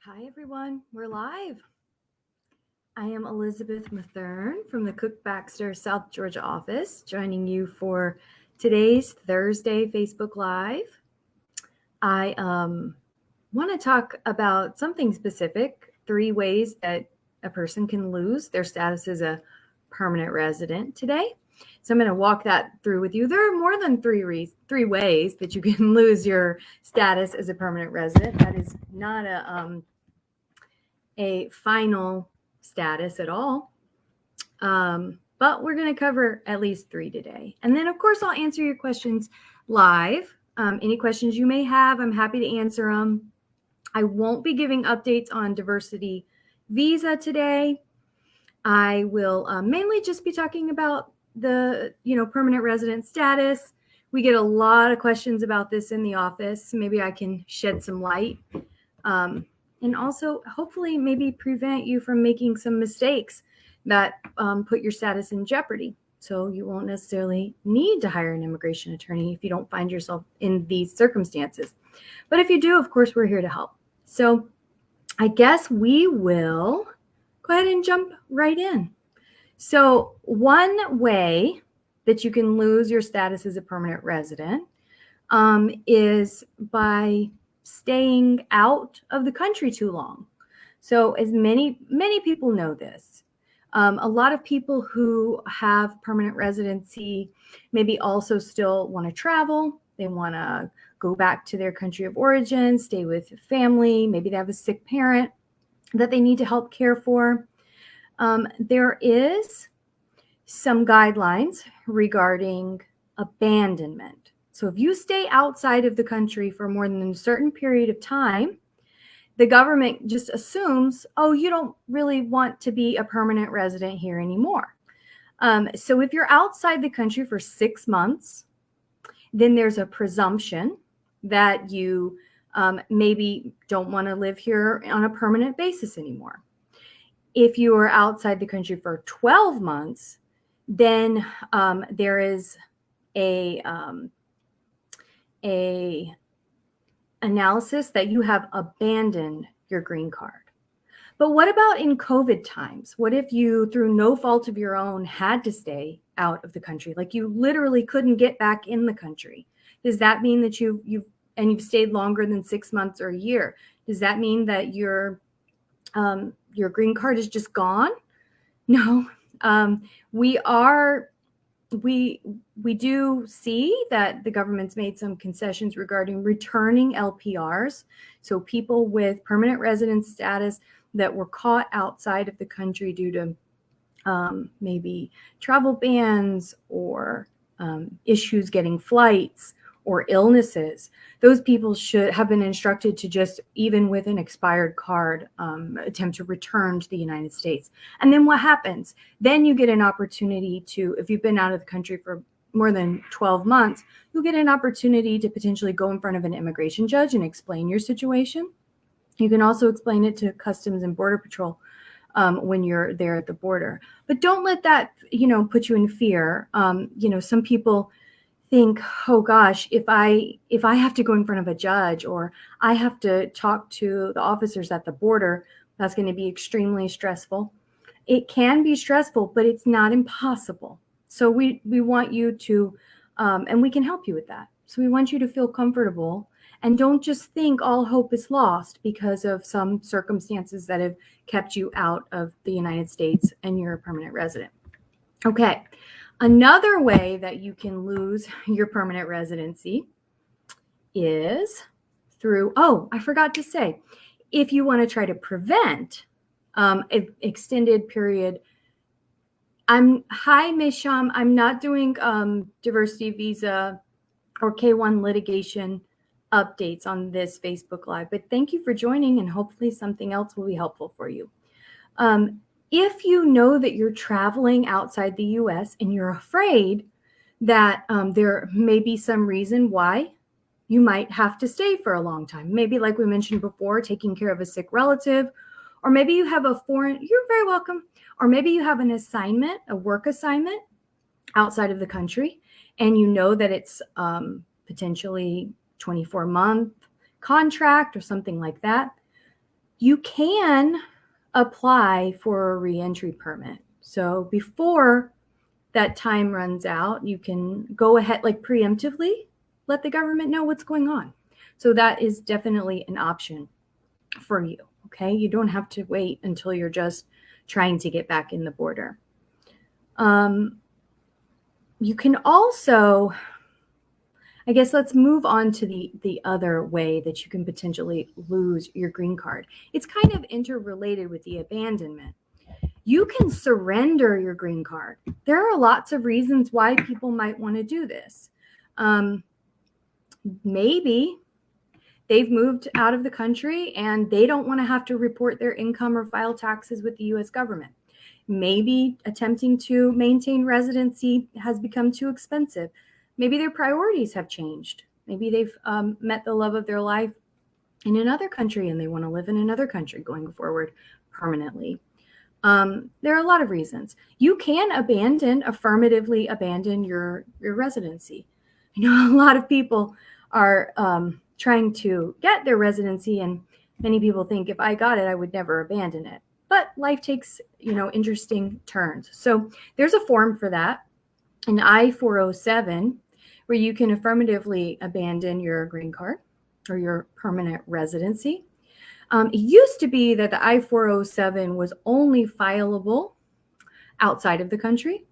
Hi, everyone. We're live. I am Elizabeth Mathern from the Kuck, Baxter, South Georgia office, joining you for today's Thursday Facebook Live. I want to talk about something specific, 3 ways that a person can lose their status as a permanent resident today. So I'm going to walk that through with you. There are more than three ways that you can lose your status as a permanent resident. That is not a final status at all. But we're going to cover at least 3 today. And then, of course, I'll answer your questions live. Any questions you may have, I'm happy to answer them. I won't be giving updates on diversity visa today. I will mainly just be talking about the, permanent resident status. We get a lot of questions about this in the office. Maybe I can shed some light. And also, hopefully, maybe prevent you from making some mistakes that put your status in jeopardy. So you won't necessarily need to hire an immigration attorney if you don't find yourself in these circumstances. But if you do, of course, we're here to help. So I guess we will go ahead and jump right in. So one way that you can lose your status as a permanent resident is by staying out of the country too long. So as many people know this, a lot of people who have permanent residency maybe also still want to travel. They want to go back to their country of origin, stay with family. Maybe they have a sick parent that they need to help care for. There is some guidelines regarding abandonment. So if you stay outside of the country for more than a certain period of time, the government just assumes, oh, you don't really want to be a permanent resident here anymore. So if you're outside the country for 6 months, then there's a presumption that you maybe don't want to live here on a permanent basis anymore. If you are outside the country for 12 months, then there is a analysis that you have abandoned your green card. But what about in COVID times? What if you, through no fault of your own, had to stay out of the country? Like you literally couldn't get back in the country. Does that mean that you've stayed longer than 6 months or a year? Does that mean that your green card is just gone? No. We do see that the government's made some concessions regarding returning LPRs. So people with permanent residence status that were caught outside of the country due to maybe travel bans or issues getting flights or illnesses, those people should have been instructed to just, even with an expired card, attempt to return to the United States. And then what happens? Then you get an opportunity to, if you've been out of the country for more than 12 months, you'll get an opportunity to potentially go in front of an immigration judge and explain your situation. You can also explain it to Customs and Border Patrol when you're there at the border. But don't let that, put you in fear. Some people think, oh gosh, if I have to go in front of a judge or I have to talk to the officers at the border, that's going to be extremely stressful. It can be stressful, but it's not impossible. So we want you to, and we can help you with that. So we want you to feel comfortable and don't just think all hope is lost because of some circumstances that have kept you out of the United States and you're a permanent resident. Okay. Another way that you can lose your permanent residency is through, I forgot to say, if you want to try to prevent an extended period. Hi, Misham. I'm not doing diversity visa or K-1 litigation updates on this Facebook Live, but thank you for joining and hopefully something else will be helpful for you. If you know that you're traveling outside the U.S. and you're afraid that there may be some reason why you might have to stay for a long time, maybe like we mentioned before, taking care of a sick relative, or maybe you have you're very welcome, or maybe you have an assignment, a work assignment outside of the country, and you know that it's potentially 24-month contract or something like that. You can apply for a reentry permit. So before that time runs out, you can go ahead, like preemptively, let the government know what's going on. So that is definitely an option for you. Okay. You don't have to wait until you're just trying to get back in the border. You can also, I guess let's move on to the other way that you can potentially lose your green card. It's kind of interrelated with the abandonment. You can surrender your green card. There are lots of reasons why people might want to do this. Maybe they've moved out of the country and they don't want to have to report their income or file taxes with the US government. Maybe attempting to maintain residency has become too expensive. Maybe their priorities have changed. Maybe they've met the love of their life in another country and they want to live in another country going forward permanently. There are a lot of reasons. You can affirmatively abandon your residency. I know a lot of people are trying to get their residency, and many people think if I got it, I would never abandon it. But life takes, interesting turns. So there's a form for that, an I-407, where you can affirmatively abandon your green card or your permanent residency. It used to be that the I-407 was only fileable outside of the country,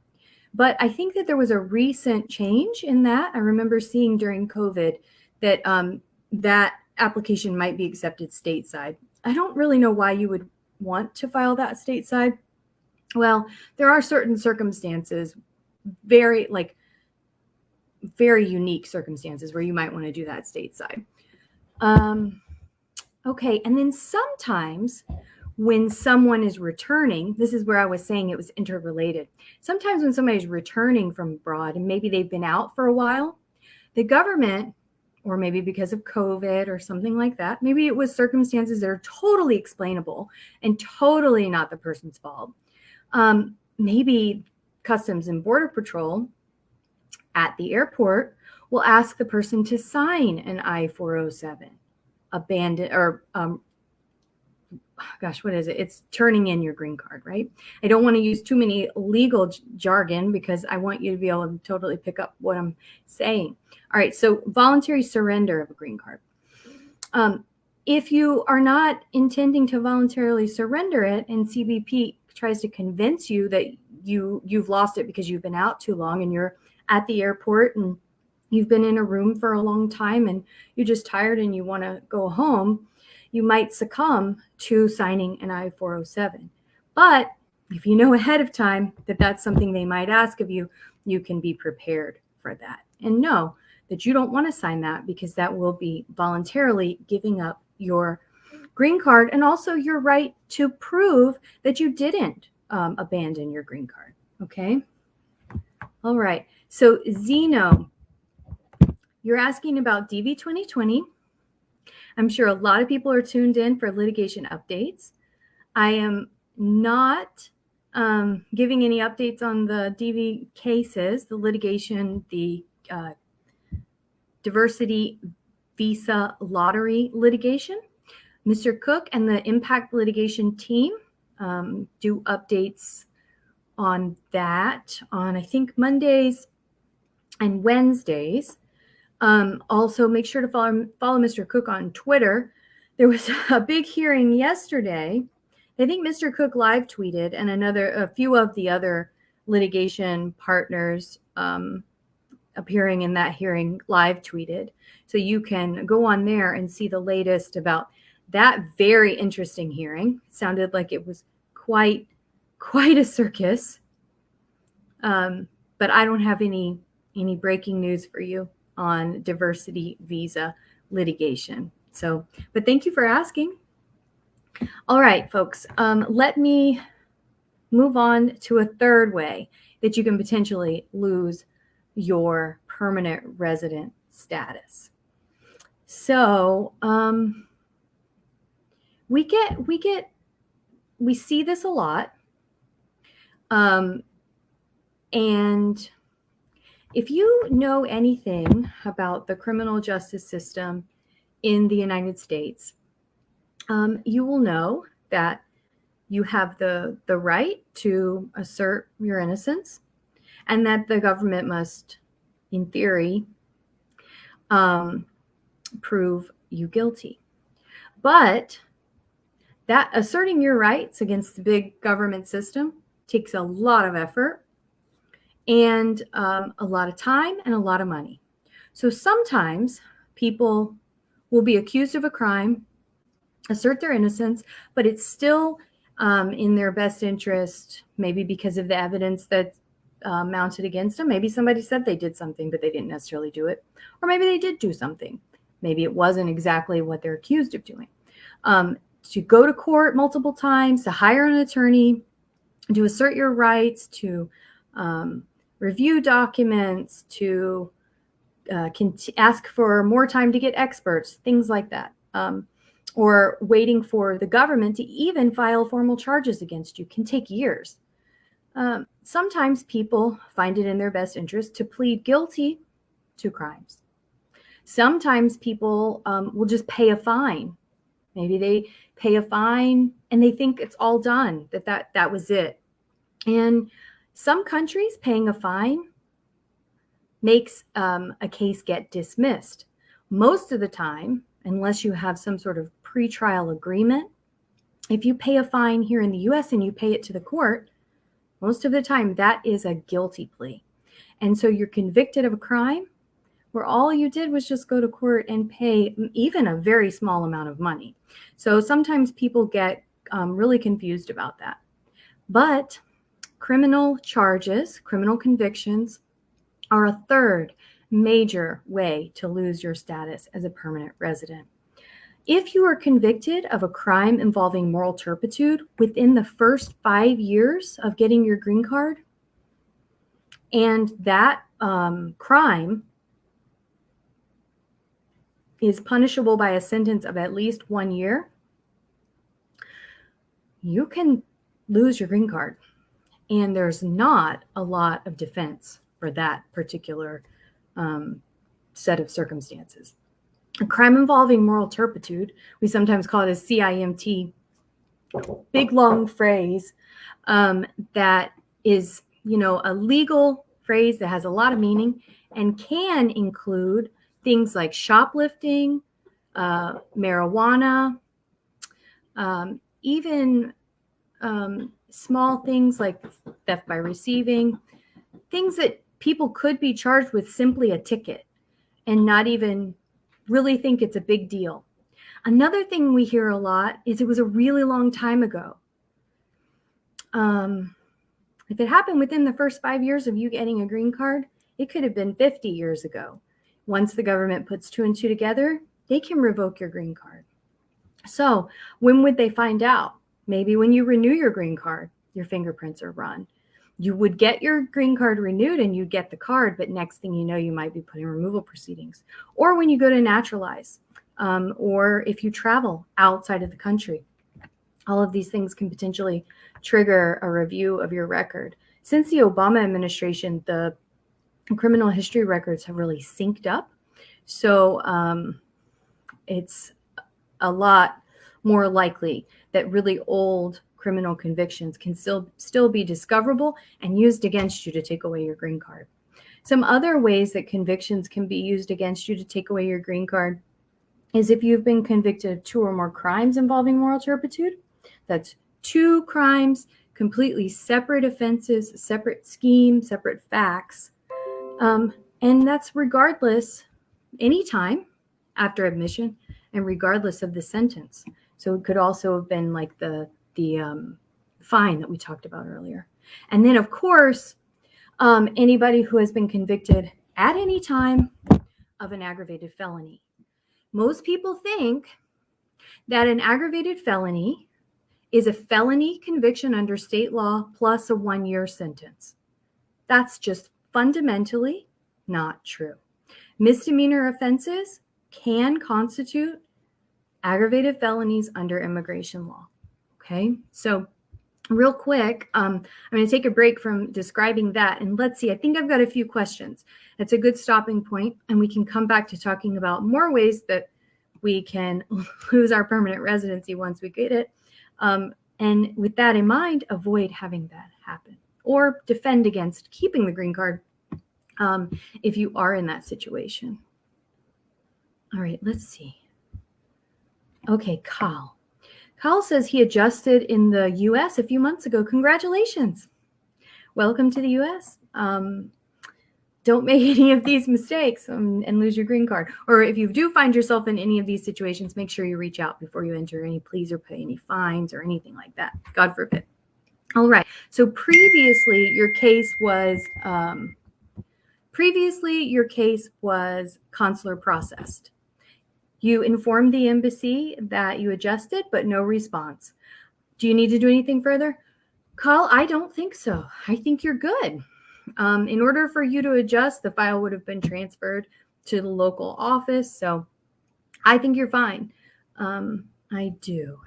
but I think that there was a recent change in that. I remember seeing during COVID that that application might be accepted stateside. I don't really know why you would want to file that stateside. Well, there are certain circumstances, very unique circumstances where you might want to do that stateside. Okay, and then sometimes when someone is returning, this is where I was saying it was interrelated. Sometimes when somebody's returning from abroad and maybe they've been out for a while, the government, or maybe because of COVID or something like that, maybe it was circumstances that are totally explainable and totally not the person's fault. Maybe Customs and Border Patrol at the airport will ask the person to sign an I-407. Abandon or what is it? It's turning in your green card, right? I don't want to use too many legal jargon because I want you to be able to totally pick up what I'm saying. All right, so voluntary surrender of a green card. If you are not intending to voluntarily surrender it and CBP tries to convince you that you've lost it because you've been out too long and you're at the airport and you've been in a room for a long time and you're just tired and you want to go home, you might succumb to signing an I-407. But if you know ahead of time that that's something they might ask of you, you can be prepared for that. And know that you don't want to sign that because that will be voluntarily giving up your green card and also your right to prove that you didn't abandon your green card. Okay? All right. So Zeno, you're asking about DV 2020. I'm sure a lot of people are tuned in for litigation updates. I am not giving any updates on the DV cases, the litigation, the diversity visa lottery litigation. Mr. Kuck and the impact litigation team do updates on that on, I think, Mondays and Wednesdays. Also, make sure to follow Mr. Kuck on Twitter. There was a big hearing yesterday. I think Mr. Kuck live tweeted, and a few of the other litigation partners appearing in that hearing live tweeted. So you can go on there and see the latest about that very interesting hearing. It sounded like it was quite a circus. But I don't have any breaking news for you on diversity visa litigation. So, but thank you for asking. All right, folks, let me move on to a third way that you can potentially lose your permanent resident status. So, we see this a lot. And if you know anything about the criminal justice system in the United States, you will know that you have the right to assert your innocence, and that the government must, in theory, prove you guilty. But that asserting your rights against the big government system takes a lot of effort and a lot of time and a lot of money. So sometimes people will be accused of a crime, assert their innocence, but it's still in their best interest, maybe because of the evidence that's mounted against them. Maybe somebody said they did something, but they didn't necessarily do it. Or maybe they did do something. Maybe it wasn't exactly what they're accused of doing. To go to court multiple times, to hire an attorney, to assert your rights, to review documents, to ask for more time to get experts, things like that. Or waiting for the government to even file formal charges against you can take years. Sometimes people find it in their best interest to plead guilty to crimes. Sometimes people will just pay a fine. Maybe they pay a fine and they think it's all done, that was it. And some countries, paying a fine makes a case get dismissed. Most of the time, unless you have some sort of pretrial agreement, if you pay a fine here in the US and you pay it to the court, most of the time that is a guilty plea. And so you're convicted of a crime where all you did was just go to court and pay even a very small amount of money. So sometimes people get really confused about that. But criminal charges, criminal convictions, are a third major way to lose your status as a permanent resident. If you are convicted of a crime involving moral turpitude within the first 5 years of getting your green card, and that crime is punishable by a sentence of at least 1 year, you can lose your green card. And there's not a lot of defense for that particular set of circumstances. A crime involving moral turpitude, we sometimes call it a CIMT, big long phrase that is, a legal phrase that has a lot of meaning and can include things like shoplifting, marijuana, even small things like theft by receiving, things that people could be charged with simply a ticket and not even really think it's a big deal. Another thing we hear a lot is it was a really long time ago. If it happened within the first 5 years of you getting a green card, it could have been 50 years ago. Once the government puts 2 and 2 together, they can revoke your green card. So when would they find out? Maybe when you renew your green card, your fingerprints are run. You would get your green card renewed and you get the card, but next thing you know, you might be put in removal proceedings. Or when you go to naturalize, or if you travel outside of the country. All of these things can potentially trigger a review of your record. Since the Obama administration, the criminal history records have really synced up. So it's a lot more likely that really old criminal convictions can still be discoverable and used against you to take away your green card. Some other ways that convictions can be used against you to take away your green card is if you've been convicted of 2 or more crimes involving moral turpitude. That's 2 crimes, completely separate offenses, separate scheme, separate facts. And that's regardless, anytime after admission and regardless of the sentence. So it could also have been like the fine that we talked about earlier. And then, of course, anybody who has been convicted at any time of an aggravated felony. Most people think that an aggravated felony is a felony conviction under state law plus a 1-year sentence. That's just fundamentally not true. Misdemeanor offenses can constitute aggravated felonies under immigration law. Okay, so real quick, I'm going to take a break from describing that. And let's see, I think I've got a few questions. That's a good stopping point, and we can come back to talking about more ways that we can lose our permanent residency once we get it. And with that in mind, avoid having that happen, or defend against keeping the green card if you are in that situation. All right, let's see. Okay, Kyle. Kyle says he adjusted in the U.S. a few months ago. Congratulations. Welcome to the U.S. Don't make any of these mistakes and lose your green card. Or if you do find yourself in any of these situations, make sure you reach out before you enter any pleas or pay any fines or anything like that. God forbid. All right. So previously your case was consular processed. You informed the embassy that you adjusted, but no response. Do you need to do anything further? Kyle, I don't think so. I think you're good. In order for you to adjust, the file would have been transferred to the local office. So I think you're fine. I do.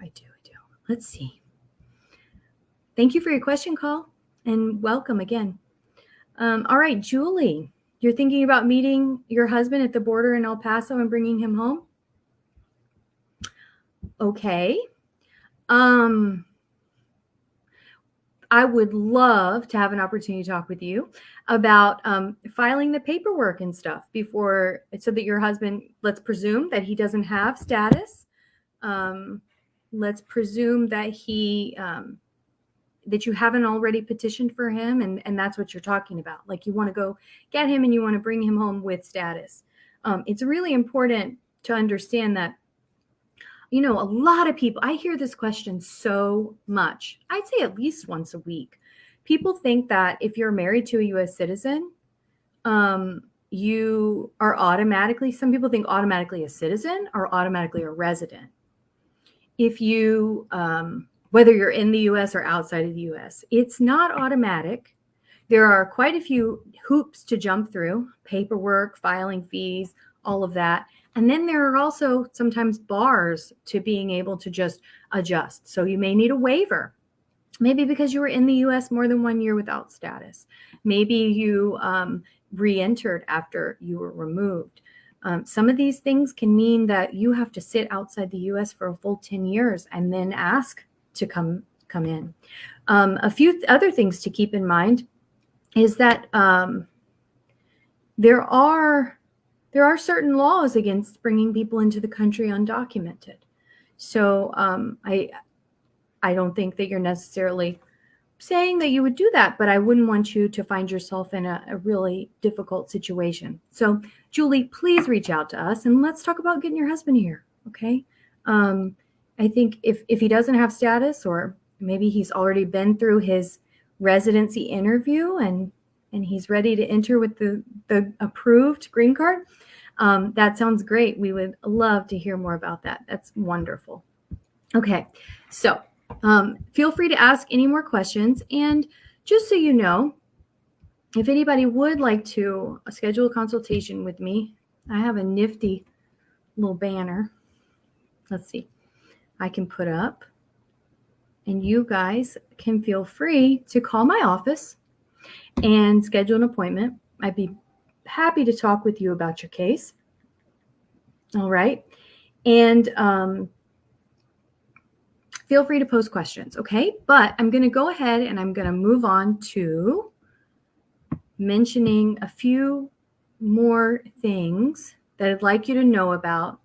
Let's see. Thank you for your question, Kyle, and welcome again. All right, Julie, you're thinking about meeting your husband at the border in El Paso and bringing him home? Okay. I would love to have an opportunity to talk with you about filing the paperwork and stuff before, so that your husband, let's presume that he doesn't have status. Let's presume that that you haven't already petitioned for him, and that's what you're talking about. Like, you want to go get him and you want to bring him home with status. It's really important to understand that, a lot of people, I hear this question so much. I'd say at least once a week. People think that if you're married to a U.S. citizen, you are automatically, some people think automatically a citizen or automatically a resident. If you, whether you're in the U.S. or outside of the U.S., it's not automatic. There are quite a few hoops to jump through: paperwork, filing fees, all of that. And then there are also sometimes bars to being able to just adjust. So you may need a waiver, maybe because you were in the U.S. more than 1 year without status. Maybe you re-entered after you were removed. Some of these things can mean that you have to sit outside the U.S. for a full 10 years and then ask to come in. A few other things to keep in mind is that there are certain laws against bringing people into the country undocumented. So I don't think that you're necessarily saying that you would do that, but I wouldn't want you to find yourself in a really difficult situation. So Julie, please reach out to us and let's talk about getting your husband here. Okay. I think if he doesn't have status, or maybe he's already been through his residency interview and he's ready to enter with the approved green card, that sounds great. We would love to hear more about that. That's wonderful. Okay, so feel free to ask any more questions. And just so you know, if anybody would like to schedule a consultation with me, I have a nifty little banner. Let's see, I can put up, and you guys can feel free to call my office and schedule an appointment. I'd be happy to talk with you about your case. All right. And feel free to pose questions. Okay. But I'm going to go ahead and I'm going to move on to mentioning a few more things that I'd like you to know about,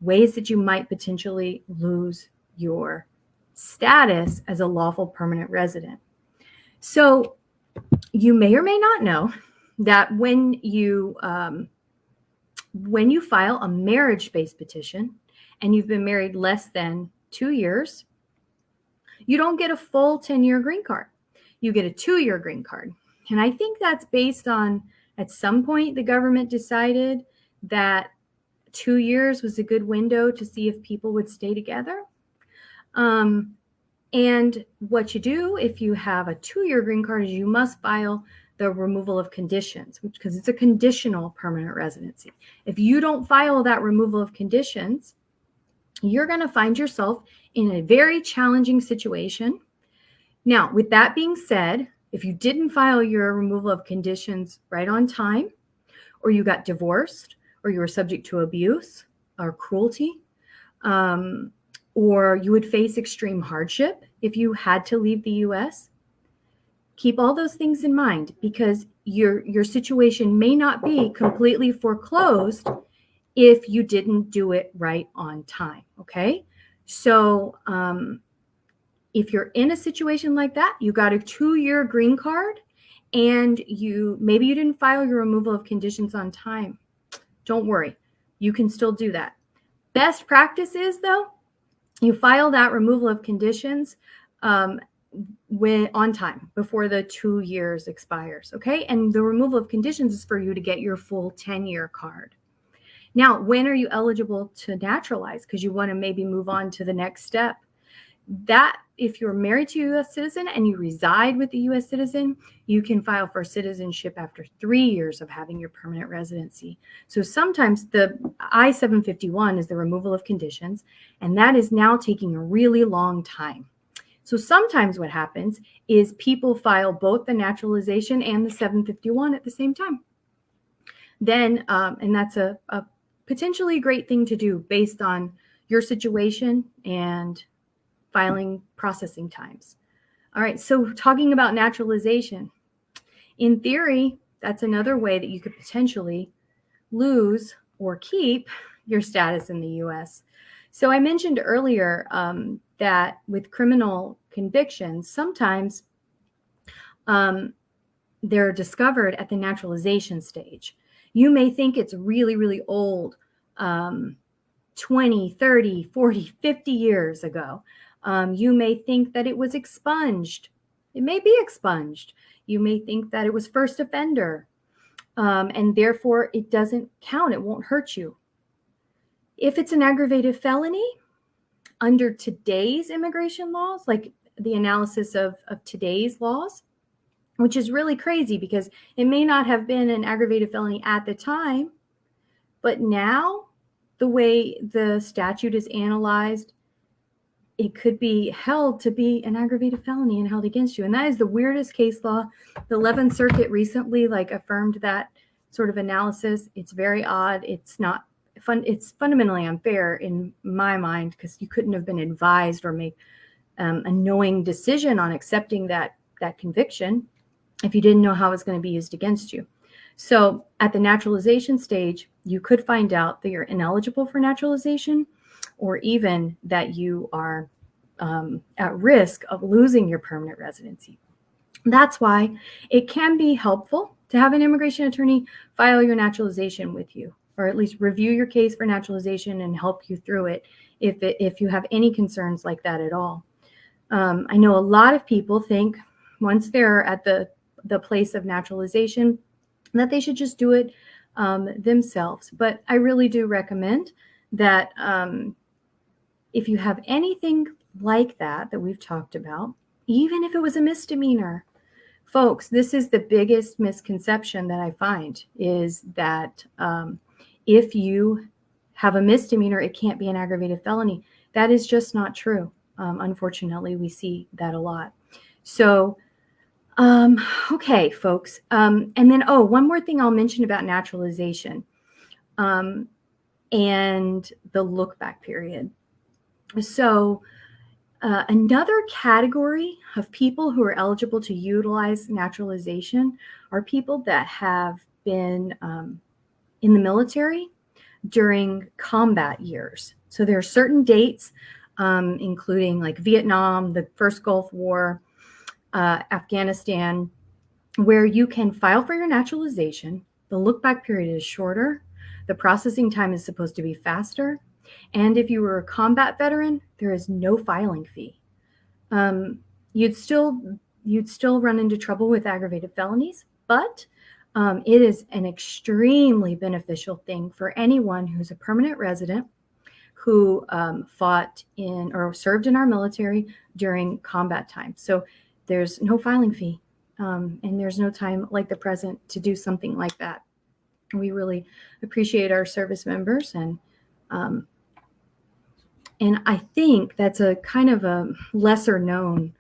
ways that you might potentially lose your status as a lawful permanent resident. So you may or may not know that when you file a marriage-based petition and you've been married less than 2 years, you don't get a full 10-year green card. You get a 2-year green card. And I think that's based on, at some point, the government decided that 2 years was a good window to see if people would stay together. And what you do if you have a 2-year green card is you must file the removal of conditions, because it's a conditional permanent residency. If you don't file that removal of conditions, you're going to find yourself in a very challenging situation. Now, with that being said, if you didn't file your removal of conditions right on time, or you got divorced, or you were subject to abuse, or cruelty, or you would face extreme hardship if you had to leave the U.S. Keep all those things in mind, because your situation may not be completely foreclosed if you didn't do it right on time. Okay, so if you're in a situation like that, you got a 2-year green card, and maybe you didn't file your removal of conditions on time. Don't worry, you can still do that. Best practice is, though, you file that removal of conditions when on time, before the 2 years expires. Okay, and the removal of conditions is for you to get your full 10-year card. Now, when are you eligible to naturalize? Because you want to maybe move on to the next step. That, if you're married to a U.S. citizen and you reside with the U.S. citizen, you can file for citizenship after 3 years of having your permanent residency. So sometimes the I-751 is the removal of conditions, and that is now taking a really long time. So sometimes what happens is people file both the naturalization and the 751 at the same time. Then, and that's a potentially great thing to do based on your situation and filing processing times. All right, so talking about naturalization, in theory, that's another way that you could potentially lose or keep your status in the U.S. So I mentioned earlier that with criminal convictions, sometimes they're discovered at the naturalization stage. You may think it's really, really old, 20, 30, 40, 50 years ago. You may think that it was expunged. It may be expunged. You may think that it was first offender, and therefore it doesn't count. It won't hurt you. If it's an aggravated felony, under today's immigration laws, like the analysis of today's laws, which is really crazy because it may not have been an aggravated felony at the time, but now the way the statute is analyzed, it could be held to be an aggravated felony and held against you. And that is the weirdest case law. The 11th Circuit recently affirmed that sort of analysis. It's very odd. It's not fun. It's fundamentally unfair in my mind, because you couldn't have been advised or make a knowing decision on accepting that conviction if you didn't know how it's going to be used against you. So at the naturalization stage, you could find out that you're ineligible for naturalization, or even that you are at risk of losing your permanent residency. That's why it can be helpful to have an immigration attorney file your naturalization with you, or at least review your case for naturalization and help you through it if you have any concerns like that at all. I know a lot of people think once they're at the place of naturalization that they should just do it themselves. But I really do recommend that if you have anything like that we've talked about, even if it was a misdemeanor, folks, this is the biggest misconception that I find, is that if you have a misdemeanor, it can't be an aggravated felony. That is just not true. Unfortunately, we see that a lot. So, okay, folks. And then, one more thing I'll mention about naturalization and the look back period. So another category of people who are eligible to utilize naturalization are people that have been in the military during combat years. So there are certain dates, including like Vietnam, the first Gulf War, Afghanistan, where you can file for your naturalization. The look back period is shorter. The processing time is supposed to be faster. And if you were a combat veteran, there is no filing fee. You'd still run into trouble with aggravated felonies, but it is an extremely beneficial thing for anyone who's a permanent resident who fought in or served in our military during combat time. So there's no filing fee, and there's no time like the present to do something like that. We really appreciate our service members, and I think that's a kind of a lesser known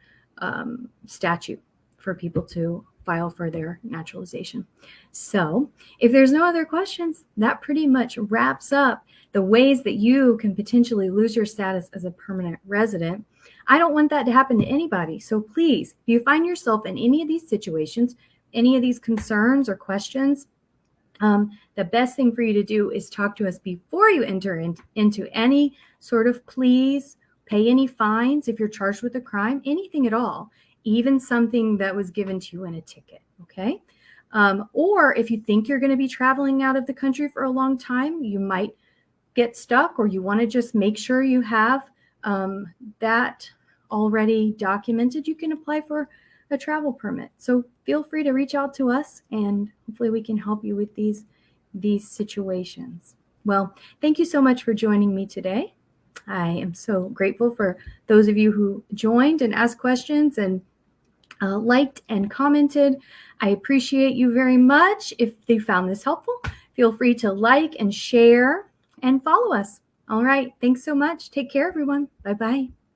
statute for people to file for their naturalization. So if there's no other questions, that pretty much wraps up the ways that you can potentially lose your status as a permanent resident. I don't want that to happen to anybody. So please, if you find yourself in any of these situations, any of these concerns or questions, the best thing for you to do is talk to us before you enter into any sort of pleas, pay any fines if you're charged with a crime, anything at all, even something that was given to you in a ticket, okay? Or if you think you're going to be traveling out of the country for a long time, you might get stuck, or you want to just make sure you have that already documented, you can apply for a travel permit. So feel free to reach out to us, and hopefully we can help you with these situations. Well, thank you so much for joining me today. I am so grateful for those of you who joined and asked questions and liked and commented. I appreciate you very much. If you found this helpful, feel free to like and share and follow us. All right. Thanks so much. Take care, everyone. Bye-bye.